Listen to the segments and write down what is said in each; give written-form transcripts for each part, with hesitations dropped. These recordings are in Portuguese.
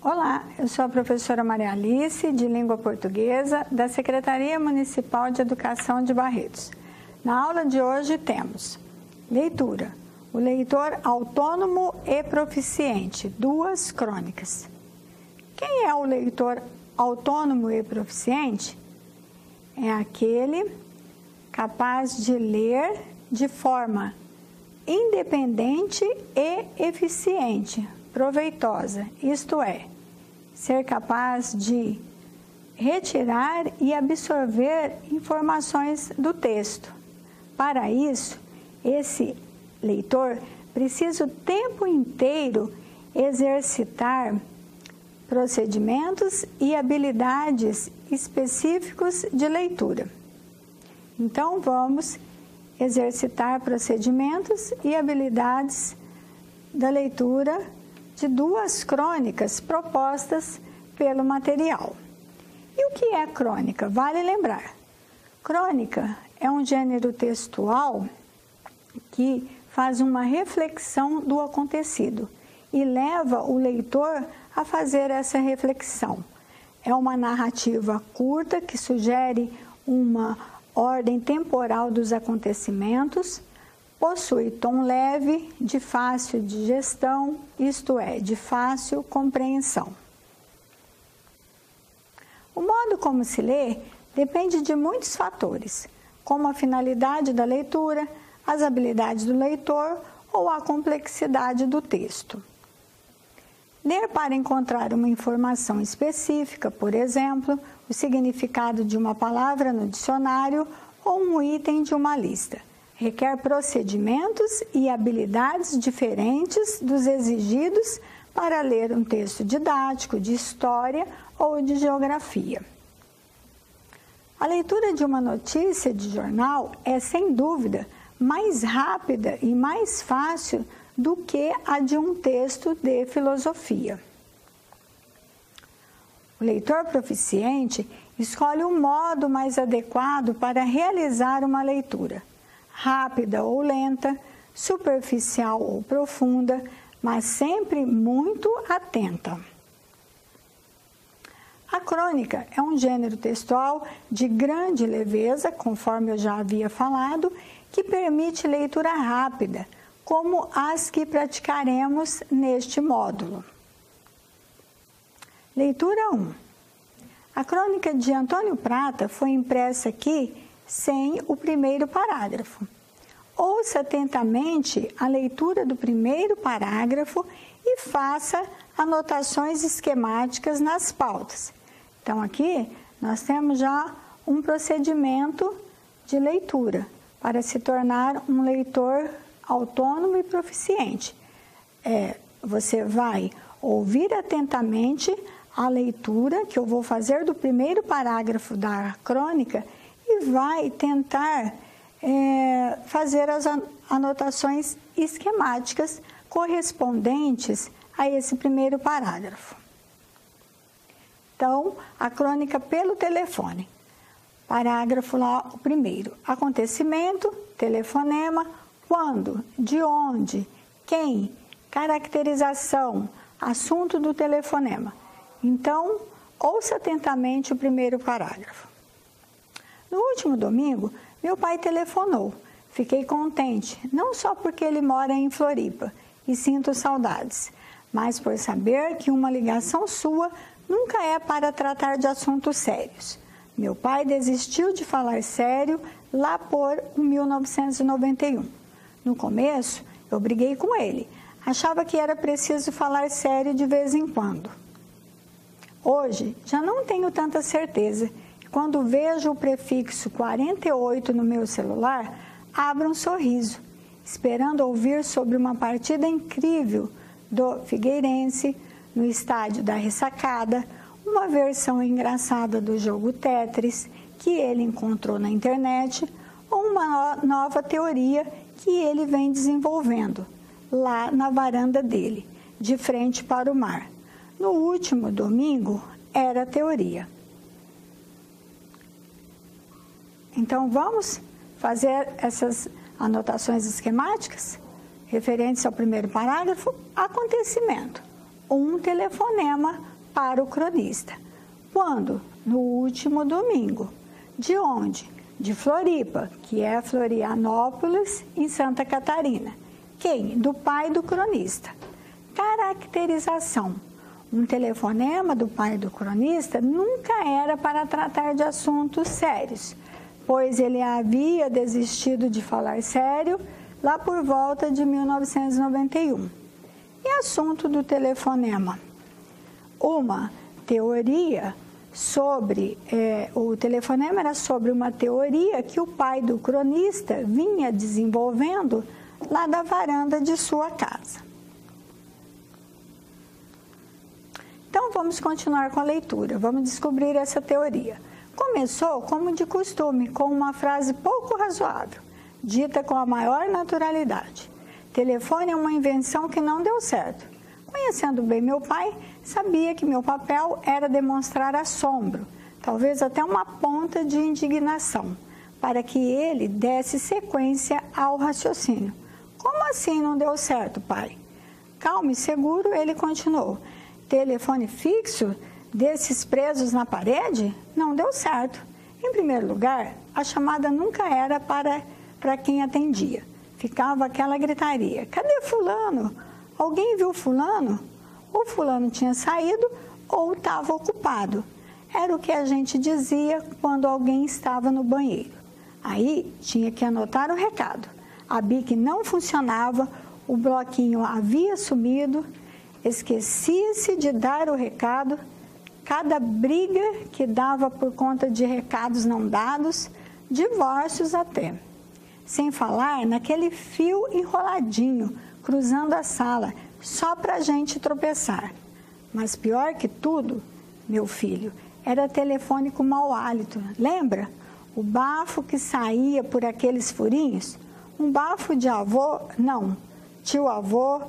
Olá, eu sou a professora Maria Alice, de Língua Portuguesa, da Secretaria Municipal de Educação de Barretos. Na aula de hoje temos leitura, o leitor autônomo e proficiente, 2 crônicas. Quem é o leitor autônomo e proficiente? É aquele capaz de ler de forma independente e eficiente, proveitosa, isto é, ser capaz de retirar e absorver informações do texto. Para isso, esse leitor precisa o tempo inteiro exercitar procedimentos e habilidades específicos de leitura. Então, vamos exercitar procedimentos e habilidades da leitura de 2 crônicas propostas pelo material. E o que é crônica? Vale lembrar. Crônica é um gênero textual que faz uma reflexão do acontecido e leva o leitor a fazer essa reflexão. É uma narrativa curta que sugere uma ordem temporal dos acontecimentos, possui tom leve, de fácil digestão, isto é, de fácil compreensão. O modo como se lê depende de muitos fatores, como a finalidade da leitura, as habilidades do leitor ou a complexidade do texto. Ler para encontrar uma informação específica, por exemplo, o significado de uma palavra no dicionário ou um item de uma lista, requer procedimentos e habilidades diferentes dos exigidos para ler um texto didático, de história ou de geografia. A leitura de uma notícia de jornal é, sem dúvida, mais rápida e mais fácil do que a de um texto de filosofia. O leitor proficiente escolhe o modo mais adequado para realizar uma leitura, rápida ou lenta, superficial ou profunda, mas sempre muito atenta. A crônica é um gênero textual de grande leveza, conforme eu já havia falado, que permite leitura rápida, como as que praticaremos neste módulo. Leitura 1. A crônica de Antônio Prata foi impressa aqui sem o primeiro parágrafo. Ouça atentamente a leitura do primeiro parágrafo e faça anotações esquemáticas nas pautas. Então, aqui nós temos já um procedimento de leitura para se tornar um leitor autônomo e proficiente. Você vai ouvir atentamente a leitura que eu vou fazer do primeiro parágrafo da crônica e vai tentar fazer as anotações esquemáticas correspondentes a esse primeiro parágrafo. Então, a crônica pelo telefone. Parágrafo lá, o primeiro. Acontecimento, telefonema, quando, de onde, quem, caracterização, assunto do telefonema. Então, ouça atentamente o primeiro parágrafo. No último domingo, meu pai telefonou. Fiquei contente, não só porque ele mora em Floripa e sinto saudades, mas por saber que uma ligação sua nunca é para tratar de assuntos sérios. Meu pai desistiu de falar sério lá por 1991. No começo, eu briguei com ele. Achava que era preciso falar sério de vez em quando. Hoje, já não tenho tanta certeza. Quando vejo o prefixo 48 no meu celular, abro um sorriso, esperando ouvir sobre uma partida incrível do Figueirense no estádio da Ressacada, uma versão engraçada do jogo Tetris que ele encontrou na internet ou uma nova teoria que ele vem desenvolvendo lá na varanda dele, de frente para o mar. No último domingo, era a teoria. Então, vamos fazer essas anotações esquemáticas referentes ao primeiro parágrafo. Acontecimento. Um telefonema para o cronista. Quando? No último domingo. De onde? De Floripa, que é Florianópolis, em Santa Catarina. Quem? Do pai do cronista. Caracterização. Um telefonema do pai do cronista nunca era para tratar de assuntos sérios, pois ele havia desistido de falar sério lá por volta de 1991. E assunto do telefonema? Uma teoria sobre, o telefonema era sobre uma teoria que o pai do cronista vinha desenvolvendo lá da varanda de sua casa. Então, vamos continuar com a leitura, vamos descobrir essa teoria. Começou, como de costume, com uma frase pouco razoável, dita com a maior naturalidade. Telefone é uma invenção que não deu certo. Conhecendo bem meu pai, sabia que meu papel era demonstrar assombro, talvez até uma ponta de indignação, para que ele desse sequência ao raciocínio. Como assim não deu certo, pai? Calmo e seguro, ele continuou. Telefone fixo desses presos na parede? Não deu certo. Em primeiro lugar, a chamada nunca era para quem atendia. Ficava aquela gritaria: cadê fulano? Alguém viu fulano? Ou fulano tinha saído ou estava ocupado. Era o que a gente dizia quando alguém estava no banheiro. Aí tinha que anotar o recado. A bique não funcionava, o bloquinho havia sumido, esquecia-se de dar o recado, cada briga que dava por conta de recados não dados, divórcios até. Sem falar naquele fio enroladinho, cruzando a sala, só para a gente tropeçar. Mas pior que tudo, meu filho, era telefone com mau hálito, lembra? O bafo que saía por aqueles furinhos? Um bafo de avô? Não, tio-avô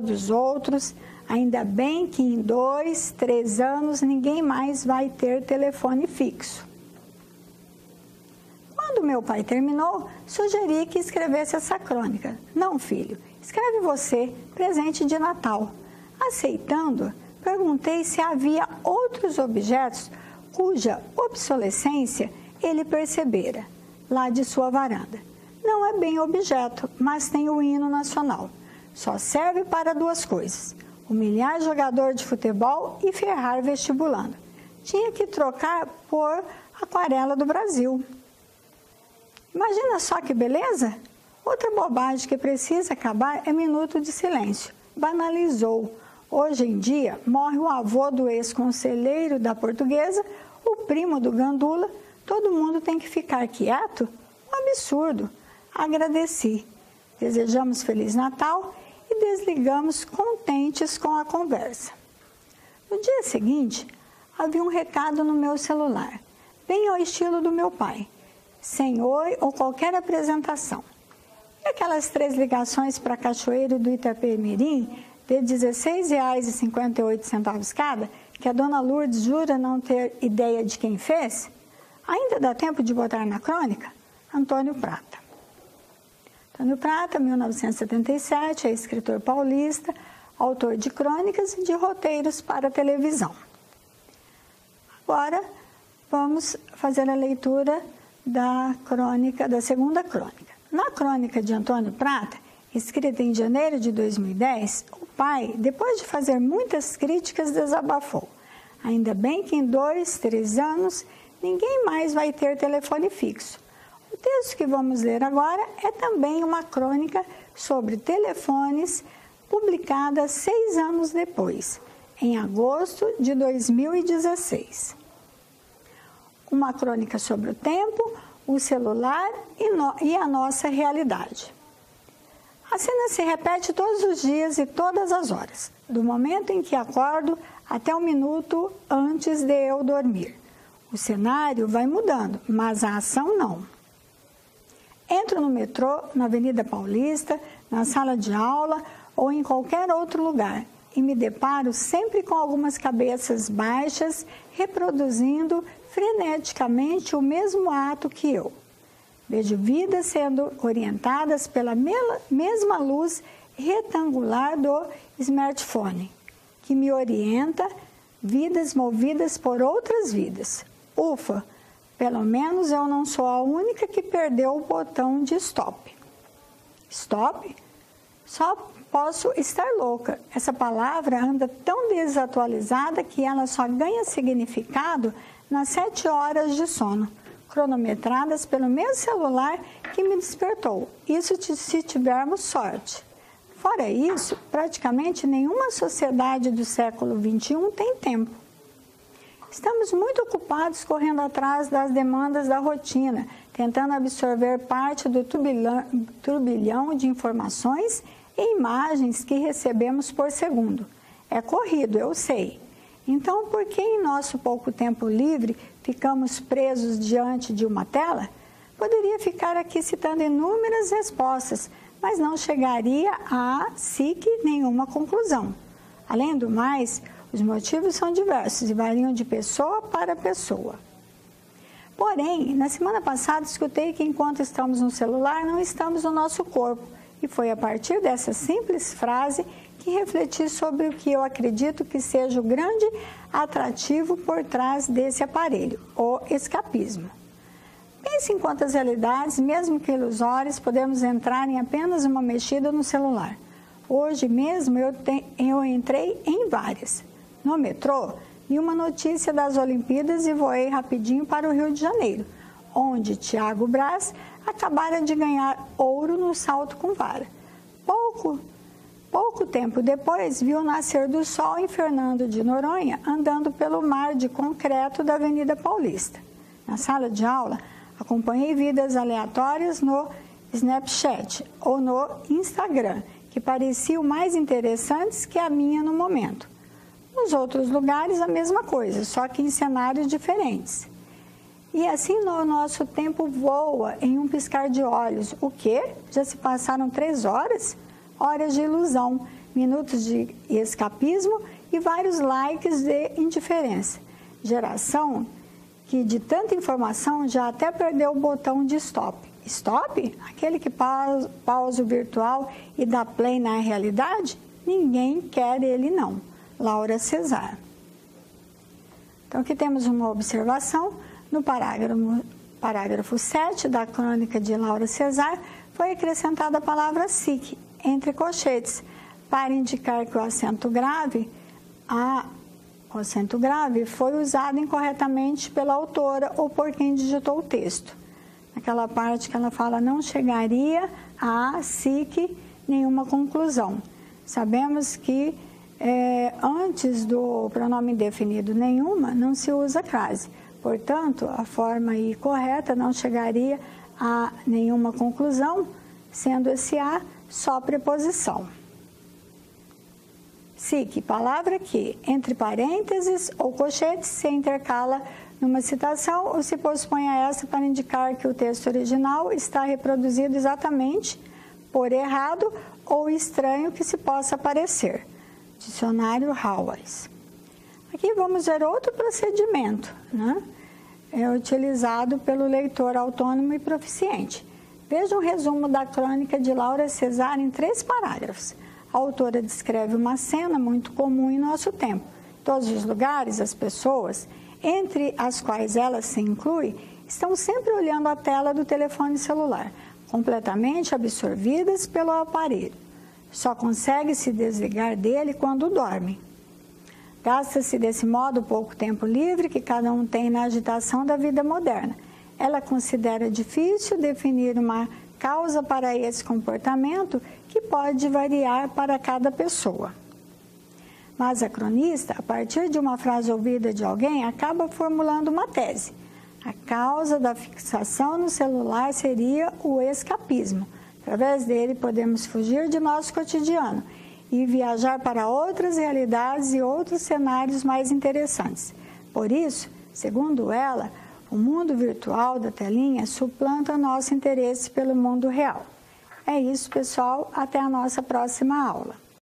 dos outros. Ainda bem que em 2, 3 anos ninguém mais vai ter telefone fixo. Quando meu pai terminou, sugeri que escrevesse essa crônica. Não, filho, escreve você, presente de Natal. Aceitando, perguntei se havia outros objetos cuja obsolescência ele percebera, lá de sua varanda. Não é bem objeto, mas tem o hino nacional. Só serve para 2 coisas: humilhar jogador de futebol e ferrar vestibulando. Tinha que trocar por Aquarela do Brasil. Imagina só que beleza? Outra bobagem que precisa acabar é minuto de silêncio. Banalizou. Hoje em dia, morre o avô do ex-conselheiro da Portuguesa, o primo do Gandula, todo mundo tem que ficar quieto? Um absurdo. Agradeci. Desejamos Feliz Natal e desligamos contentes com a conversa. No dia seguinte, havia um recado no meu celular, bem ao estilo do meu pai, sem oi ou qualquer apresentação. E aquelas 3 ligações para Cachoeiro do Itapemirim, de R$ 16,58 cada, que a dona Lourdes jura não ter ideia de quem fez? Ainda dá tempo de botar na crônica? Antônio Prata. Antônio Prata, 1977, é escritor paulista, autor de crônicas e de roteiros para televisão. Agora, vamos fazer a leitura da segunda crônica. Na crônica de Antônio Prata, escrita em janeiro de 2010, o pai, depois de fazer muitas críticas, desabafou. Ainda bem que em 2, 3 anos, ninguém mais vai ter telefone fixo. O texto que vamos ler agora é também uma crônica sobre telefones, publicada 6 anos depois, em agosto de 2016. Uma crônica sobre o tempo, o celular e a nossa realidade. A cena se repete todos os dias e todas as horas, do momento em que acordo até um minuto antes de eu dormir. O cenário vai mudando, mas a ação não. Entro no metrô, na Avenida Paulista, na sala de aula ou em qualquer outro lugar e me deparo sempre com algumas cabeças baixas reproduzindo freneticamente o mesmo ato que eu. Vejo vidas sendo orientadas pela mesma luz retangular do smartphone, que me orienta vidas movidas por outras vidas. Ufa, pelo menos eu não sou a única que perdeu o botão de stop. Stop? Só posso estar louca. Essa palavra anda tão desatualizada que ela só ganha significado nas 7 horas de sono, cronometradas pelo meu celular que me despertou. Isso se tivermos sorte. Fora isso, praticamente nenhuma sociedade do século XXI tem tempo. Estamos muito ocupados correndo atrás das demandas da rotina, tentando absorver parte do turbilhão de informações e imagens que recebemos por segundo. É corrido, eu sei. Então, por que em nosso pouco tempo livre ficamos presos diante de uma tela? Poderia ficar aqui citando inúmeras respostas, mas não chegaria a nenhuma conclusão. Além do mais, os motivos são diversos e variam de pessoa para pessoa. Porém, na semana passada escutei que enquanto estamos no celular, não estamos no nosso corpo. E foi a partir dessa simples frase que refleti sobre o que eu acredito que seja o grande atrativo por trás desse aparelho, o escapismo. Pense em quantas realidades, mesmo que ilusórias, podemos entrar em apenas uma mexida no celular. Hoje mesmo eu entrei em várias. No metrô, li uma notícia das Olimpíadas e voei rapidinho para o Rio de Janeiro, onde Thiago Braz acabara de ganhar ouro no salto com vara. Pouco tempo depois, vi o nascer do sol em Fernando de Noronha, andando pelo mar de concreto da Avenida Paulista. Na sala de aula, acompanhei vidas aleatórias no Snapchat ou no Instagram, que pareciam mais interessantes que a minha no momento. Nos outros lugares, a mesma coisa, só que em cenários diferentes. E assim o nosso tempo voa em um piscar de olhos. O quê? Já se passaram 3 horas? Horas de ilusão, minutos de escapismo e vários likes de indiferença. Geração que de tanta informação já até perdeu o botão de stop. Stop? Aquele que pausa o virtual e dá play na realidade? Ninguém quer ele não. Laura Cesar. Então aqui temos uma observação. No parágrafo 7 da crônica de Laura Cesar, foi acrescentada a palavra SIC, entre colchetes, para indicar que o acento grave foi usado incorretamente pela autora ou por quem digitou o texto. Naquela parte que ela fala, não chegaria a nenhuma conclusão. Sabemos que antes do pronome indefinido nenhuma, não se usa crase. Portanto, a forma correta não chegaria a nenhuma conclusão, sendo esse a só preposição. SIC, palavra que, entre parênteses ou colchetes, se intercala numa citação ou se pospõe a essa para indicar que o texto original está reproduzido exatamente por errado ou estranho que se possa parecer. Dicionário Howard. Aqui vamos ver outro procedimento, né? É utilizado pelo leitor autônomo e proficiente. Veja um resumo da crônica de Laura Cesar em 3 parágrafos. A autora descreve uma cena muito comum em nosso tempo. Em todos os lugares, as pessoas, entre as quais ela se inclui, estão sempre olhando a tela do telefone celular, completamente absorvidas pelo aparelho. Só consegue se desligar dele quando dormem. Gasta-se desse modo o pouco tempo livre que cada um tem na agitação da vida moderna. Ela considera difícil definir uma causa para esse comportamento que pode variar para cada pessoa. Mas a cronista, a partir de uma frase ouvida de alguém, acaba formulando uma tese. A causa da fixação no celular seria o escapismo. Através dele podemos fugir de nosso cotidiano e viajar para outras realidades e outros cenários mais interessantes. Por isso, segundo ela, o mundo virtual da telinha suplanta nosso interesse pelo mundo real. É isso, pessoal. Até a nossa próxima aula.